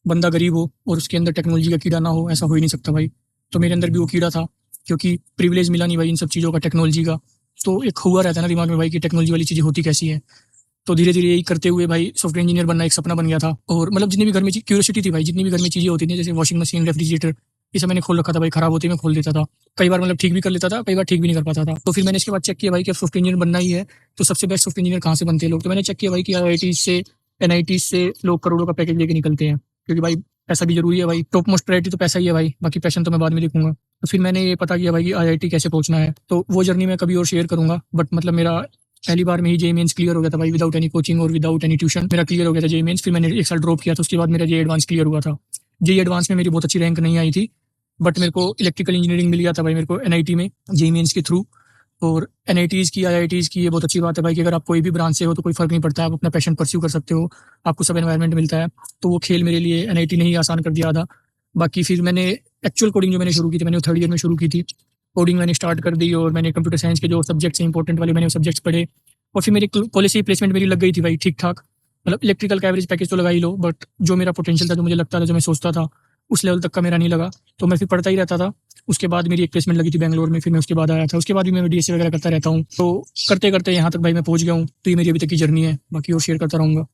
बंदा गरीब हो और उसके अंदर टेक्नोलॉजी का कीड़ा ना हो, ऐसा हो ही नहीं सकता भाई। तो मेरे अंदर भी वो कीड़ा था, क्योंकि प्रिविलेज मिला नहीं भाई इन सब चीज़ों का, टेक्नोलॉजी का। तो एक हुआ रहता है ना दिमाग में भाई कि टेक्नोलॉजी वाली चीज़ें होती कैसी है। तो धीरे धीरे यही करते हुए भाई सॉफ्टवेयर इंजीनियर बनना एक सपना बन गया था। और मतलब जितनी भी घर में क्यूरियोसिटी थी भाई, जितनी भी घर में चीज़ें होती थी, जैसे वॉशिंग मशीन, रेफ्रिजरेटर, ये सब मैंने खोल रखा था भाई। खराब होते मैं खोल देता था। कई बार मतलब ठीक भी कर लेता था, कई बार ठीक भी नहीं कर पाता था। तो फिर मैंने इसके बाद चेक किया भाई कि अब सॉफ्टवेयर इंजीनियर बनना ही है, तो सबसे बेस्ट सॉफ्टवेयर इंजीनियर कहाँ से बनते हैं लोग। तो मैंने चेक किया भाई कि आईआईटी से, एनआईटी से लोग करोड़ों का पैकेज लेके निकलते हैं, क्योंकि भाई पैसा भी जरूरी है भाई। टॉप मोस्ट प्रायोरिटी तो पैसा ही है भाई, बाकी पैशन तो मैं बाद में देखूंगा। तो फिर मैंने ये पता किया भाई कि आईआईटी कैसे पहुंचना है। तो वो जर्नी मैं कभी और शेयर करूंगा, बट मतलब मेरा पहली बार में ही जेईई मेंस क्लियर हो गया था भाई, विदाउट एनी कोचिंग और विदाउट एनी ट्यूशन मेरा क्लियर हो गया था जेईई मेंस। फिर मैंने एक साल ड्रॉप किया था, उसके बाद मेरा जेईई एडवांस क्लियर हुआ था। जेईई एडवांस में मेरी बहुत अच्छी रैंक नहीं आई थी, बट मेरे को इलेक्ट्रिकल इंजीनियरिंग मिल गया था भाई मेरे को एनआईटी में, जेईई मेंस के थ्रू। और एनआईटीज़ की, आईआईटीज़ की ये बहुत अच्छी बात है भाई कि अगर आप कोई भी ब्रांच से हो तो कोई फ़र्क नहीं पड़ता, आप अपना पैशन परस्यू कर सकते हो, आपको सब एनवायरनमेंट मिलता है। तो वो खेल मेरे लिए एनआईटी ने ही आसान कर दिया था। बाकी फिर मैंने एक्चुअल कोडिंग जो मैंने शुरू की थी, मैंने वो थर्ड ईयर में शुरू की थी। कोडिंग मैंने स्टार्ट कर दी और मैंने कंप्यूटर साइंस के जो सब्जेक्ट्स हैं इंपॉर्टेंट वाले, मैंने वो सब्जेक्ट्स पढ़े। और फिर मेरी कॉलेज से प्लेसमेंट मेरी लग गई थी भाई ठीक ठाक। मतलब इलेक्ट्रिकल का एवरेज पैकेज तो लगा ही लो, बट जो मेरा पोटेंशियल था, जो मुझे लगता था, जो मैं सोचता था, उस लेवल तक का मेरा नहीं लगा। तो मैं फिर पढ़ता ही रहता था। उसके बाद मेरी एक प्लेसमेंट लगी थी बैंगलोर में, फिर मैं उसके बाद आया था। उसके बाद भी मैं डीएसए वगैरह करता रहता हूँ। तो करते करते यहाँ तक भाई मैं पहुँच गया हूँ। तो ये मेरी अभी तक की जर्नी है, बाकी और शेयर करता रहूँगा।